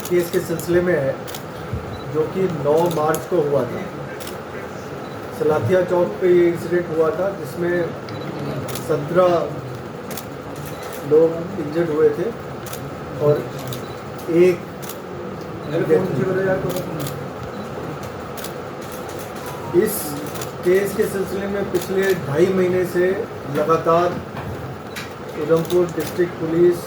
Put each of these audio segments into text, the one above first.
Case के सिलसिले में है जो कि 9 मार्च को हुआ था। सलाथिया चौक पे ये इंसिडेंट हुआ था जिसमें 17 लोग इंजर्ड हुए थे और एक इस केस के सिलसिले में पिछले 2.5 महीने से लगातार उधमपुर डिस्ट्रिक्ट पुलिस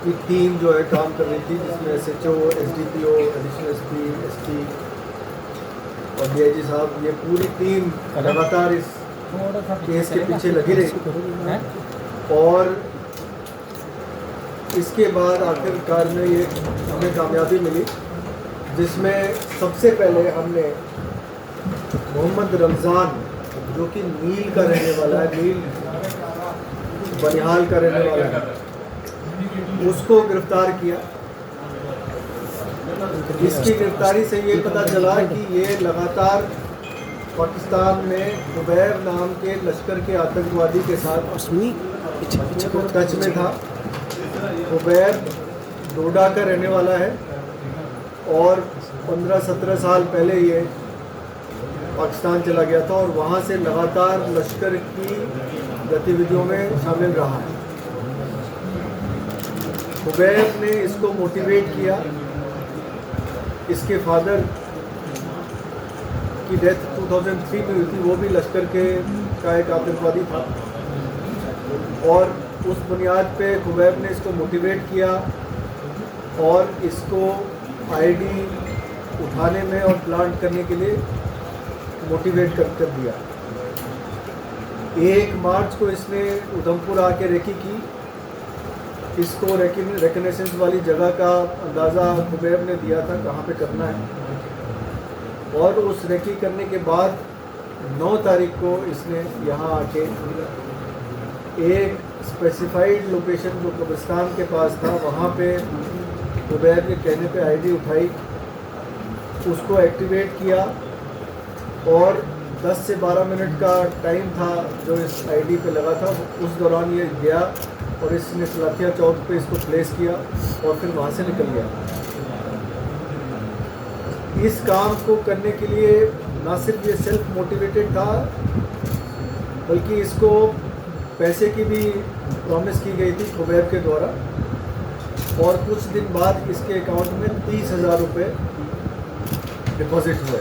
की टीम जो है काम कर रही थी, जिसमें SHO, SDPO, additional SP, SP और DIG साहब, ये पूरी टीम लगातार इस केस के पीछे लगी रही और इसके बाद आखिरकार में ये हमें कामयाबी मिली, जिसमें सबसे पहले हमने मोहम्मद रमज़ान जो कि नील का रहने वाला है, नील बनिहाल का रहने वाला है, उसको गिरफ्तार किया। इसकी गिरफ्तारी से ये पता चला कि ये लगातार पाकिस्तान में खुबैब नाम के लश्कर के आतंकवादी के साथ टच में था। खुबैब डोडा का रहने वाला है और 15-17 साल पहले ये पाकिस्तान चला गया था और वहाँ से लगातार लश्कर की गतिविधियों में शामिल रहा है। खुबैब ने इसको मोटिवेट किया। इसके फादर की डेथ 2003 में हुई थी, वो भी लश्कर के का एक आतंकवादी था और उस बुनियाद पे खुबैब ने इसको मोटिवेट किया और इसको ID उठाने में और प्लांट करने के लिए मोटिवेट कर दिया। 1 मार्च को इसने उधमपुर आके रेकी की। इसको रिकनेसेंस वाली जगह का अंदाज़ा खुबैब ने दिया था कहाँ पे करना है और उस रेकी करने के बाद 9 तारीख को इसने यहाँ आके एक स्पेसिफाइड लोकेशन जो कब्रिस्तान के पास था वहाँ पे खुबैब के कहने पे ID उठाई, उसको एक्टिवेट किया और 10 से 12 मिनट का टाइम था जो इस ID पे लगा था। उस दौरान ये गया और इसने सलाथिया चौक पे इसको प्लेस किया और फिर वहाँ से निकल गया। इस काम को करने के लिए ना सिर्फ ये सेल्फ मोटिवेटेड था बल्कि इसको पैसे की भी प्रॉमिस की गई थी खुबैब के द्वारा और कुछ दिन बाद इसके अकाउंट में 30,000 रुपये डिपॉजिट हुए,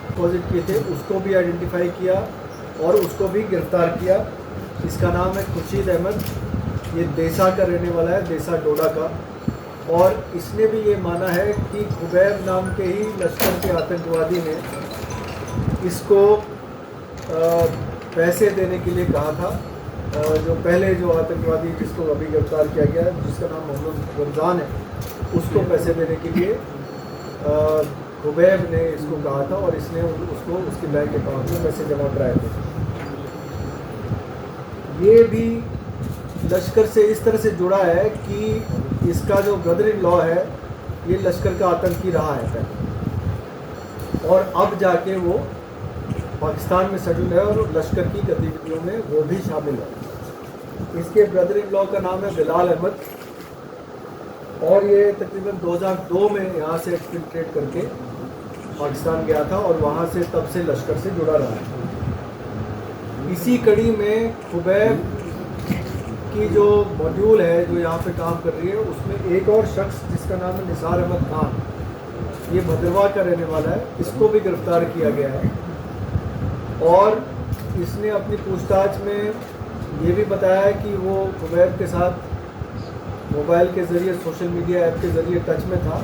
डिपॉजिट किए थे। उसको भी आइडेंटिफाई किया और उसको भी गिरफ्तार किया। इसका नाम है खुर्शीद अहमद, ये देसा का रहने वाला है, देसा डोडा का, और इसने भी ये माना है कि खुबैब नाम के ही लश्कर के आतंकवादी ने इसको पैसे देने के लिए कहा था। जो पहले जो आतंकवादी जिसको अभी गिरफ्तार किया गया है, जिसका नाम मोहम्मद रमज़ान है, उसको पैसे देने के लिए खुबैब ने इसको कहा था और इसने उसको उसके बैंक अकाउंट में पैसे जमा कराए थे। ये भी लश्कर से इस तरह से जुड़ा है कि इसका जो ब्रदर इन लॉ है ये लश्कर का आतंकी रहा है पहले और अब जाके वो पाकिस्तान में सेटल है और लश्कर की गतिविधियों में वो भी शामिल है। इसके ब्रदर इन लॉ का नाम है बिलाल अहमद और ये तकरीबन 2002 में यहाँ से एक्सफिल्ट्रेट करके पाकिस्तान गया था और वहाँ से तब से लश्कर से जुड़ा रहा है। इसी कड़ी में खुबैब की जो मॉड्यूल है जो यहाँ पे काम कर रही है, उसमें एक और शख्स जिसका नाम है निसार अहमद खान, ये भद्रवाह का रहने वाला है, इसको भी गिरफ्तार किया गया है और इसने अपनी पूछताछ में ये भी बताया है कि वो खुबैब के साथ मोबाइल के ज़रिए, सोशल मीडिया ऐप के ज़रिए टच में था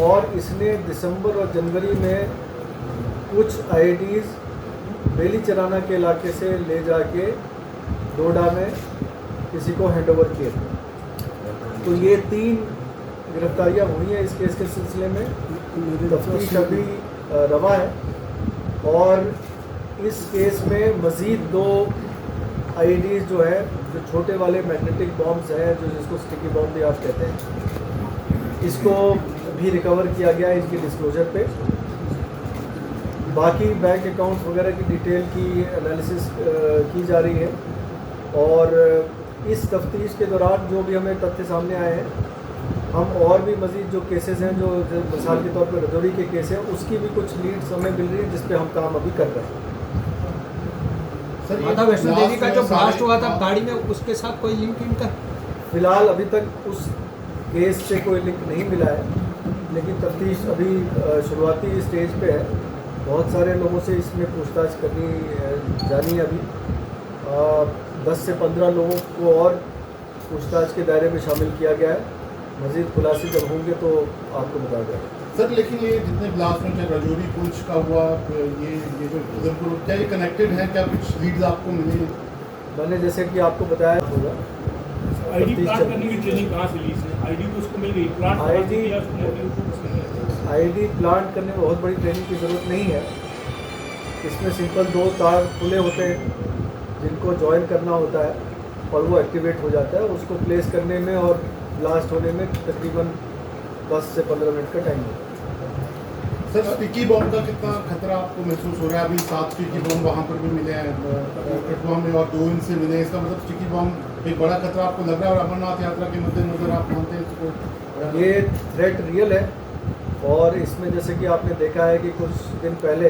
और इसने दिसंबर और जनवरी में कुछ IDs बेली चराना के इलाके से ले जाके डोडा में किसी को हैंडओवर किए थे। तो ये 3 गिरफ्तारियां हुई हैं इस केस के सिलसिले में। तफ्तीश अभी रवा है और इस केस में मज़ीद 2 IEDs जो है, जो छोटे वाले मैग्नेटिक बॉम्ब्स हैं, जो जिसको स्टिकी बॉम्ब भी आप कहते हैं, इसको भी रिकवर किया गया है इनकी डिस्क्लोजर पे। बाकी बैंक अकाउंट्स वगैरह की डिटेल की एनालिसिस की जा रही है और इस तफ्तीश के दौरान जो भी हमें तथ्य सामने आए हैं हम और भी मज़ीद जो केसेस हैं जो मिसाल के तौर पर रजौरी के केस हैं उसकी भी कुछ लीड्स हमें मिल रही है जिस पे हम काम अभी कर रहे हैं। सर माता वैष्णो देवी का जो ब्लास्ट हुआ था गाड़ी में, उसके साथ कोई लिंक इनका? फ़िलहाल अभी तक उस केस से कोई लिंक नहीं मिला है, लेकिन तफ्तीश अभी शुरुआती स्टेज पे है। बहुत सारे लोगों से इसमें पूछताछ करनी जानी है। अभी 10 से 15 लोगों को और पूछताछ के दायरे में शामिल किया गया है। मज़ीद खुलासे जब होंगे तो आपको बताया जाएगा। सर लेकिन ये जितने ब्लास्ट में चाहे रजौरी पुंछ का हुआ, ये जो उधमपुर, क्या ये कनेक्टेड है? क्या कुछ लीड्स आपको मिली? मैंने जैसे कि आपको बताया होगा, आईडी प्लांट करने की ट्रेनिंग कहाँ से ली इसने? आईडी तो उसको मिल गई, प्लांट कहाँ से किया उसने? आईडी प्लांट करने में बहुत बड़ी ट्रेनिंग की ज़रूरत नहीं है। इसमें सिंपल 2 तार खुले होते हैं जिनको जॉइन करना होता है और वो एक्टिवेट हो जाता है। उसको प्लेस करने में और ब्लास्ट होने में तकरीबन 10 से 15 मिनट का टाइम है। सर स्टिकी बॉम्ब का कितना खतरा आपको महसूस हो रहा है? अभी 7 स्टिकी बॉम्ब वहाँ पर भी मिले हैं कठुआ में और 2 इनसे मिले। इसका मतलब स्टिकी बॉम्ब एक बड़ा खतरा आपको लग रहा है और अमरनाथ यात्रा के मद्देनजर आप मानते हैं इसको? ये थ्रेट रियल है और इसमें जैसे कि आपने देखा है कि कुछ दिन पहले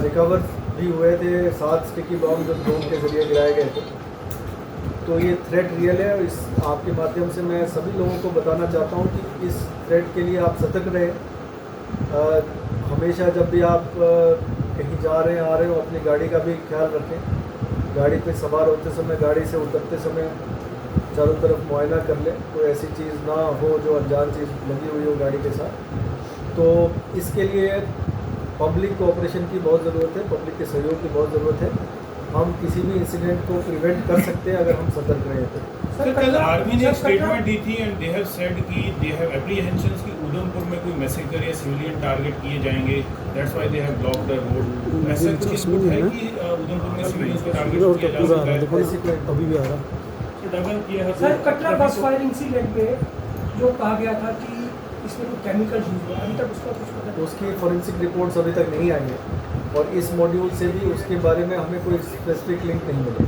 रिकवर भी हुए थे 7 स्टिकी बॉम्ब जो ड्रोन के ज़रिए गिराए गए थे। तो ये थ्रेट रियल है और इस आपके माध्यम से मैं सभी लोगों को बताना चाहता हूँ कि इस थ्रेट के लिए आप सतर्क रहें। हमेशा जब भी आप कहीं जा रहे हैं आ रहे हो अपनी गाड़ी का भी ख्याल रखें। गाड़ी पे सवार होते समय, गाड़ी से उतरते समय चारों तरफ मुआयना कर लें, कोई ऐसी चीज़ ना हो जो अनजान चीज़ लगी हुई हो गाड़ी के साथ। तो इसके लिए पब्लिक कोऑपरेशन की बहुत ज़रूरत है, पब्लिक के सहयोग की बहुत ज़रूरत है। हम किसी भी इंसिडेंट को प्रिवेंट कर सकते हैं अगर हम सतर्क रहें तो। सर कल आर्मी ने स्टेटमेंट दी थी एंड दे हैव सेड कि दे हैव एप्रीहेंशंस कि उधमपुर में कोई मैसेकर या सिविलियन टारगेट किए जाएंगे, that's why they have blocked the road. ऐसा कुछ सबूत है कि उधमपुर में सिविलियंस को टारगेट किया जा सकता है? ऐसी कोई अभी भी आ रहा। तो डबल किया है सर कटरा बस फायर इंसिडेंट में जो कहा गया था कि इसमें कोई केमिकल यूज हुआ, अभी तक उसका कुछ पता नहीं। उसकी फॉरेंसिक रिपोर्ट्स अभी तक नहीं आई है और इस मॉड्यूल से भी उसके बारे में हमें कोई स्पेसिफिक लिंक नहीं मिले।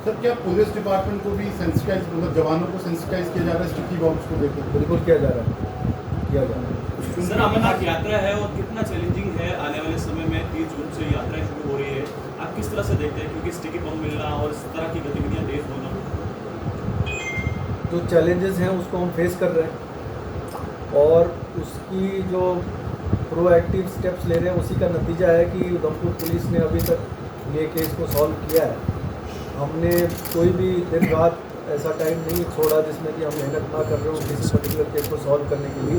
सर क्या पुलिस डिपार्टमेंट को भी सेंसिटाइज, मतलब जवानों को सेंसिटाइज किया जा रहा है स्टिकी बॉम्ब्स को लेकर? बिल्कुल किया जा रहा है। सर अमरनाथ यात्रा है और कितना चैलेंजिंग है आने वाले समय में? 30 जून से यात्रा शुरू हो रही है, आप किस तरह से देखते हैं? क्योंकि स्टिकी बम मिलना और इस तरह की गतिविधियां तेज होना, जो चैलेंजेस हैं उसको हम फेस कर रहे हैं और उसकी जो प्रोएक्टिव स्टेप्स ले रहे हैं उसी का नतीजा है कि उधमपुर पुलिस ने अभी तक ये केस को सॉल्व किया है। हमने कोई भी दिन रात ऐसा टाइम नहीं छोड़ा जिसमें कि हम मेहनत ना कर रहे हो किसी पर्टिकुलर केस को सॉल्व करने के लिए।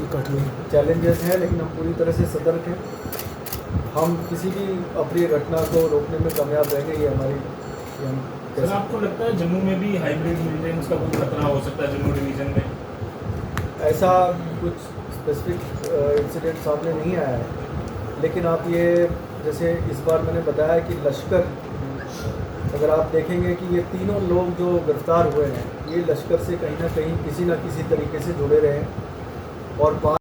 चैलेंजेस हैं लेकिन हम पूरी तरह से सतर्क हैं। हम किसी भी अप्रिय घटना को रोकने में कामयाब रहेंगे, ये हमारी हम सर आपको लगता है जम्मू में भी हाइब्रिड मिलिटेंट्स का कोई खतरा हो सकता है जम्मू डिवीजन में? ऐसा कुछ स्पेसिफिक इंसिडेंट सामने नहीं आया है, लेकिन आप ये जैसे इस बार मैंने बताया कि लश्कर, अगर आप देखेंगे कि ये तीनों लोग जो गिरफ्तार हुए हैं ये लश्कर से कहीं ना कहीं किसी न किसी तरीके से जुड़े रहे हैं और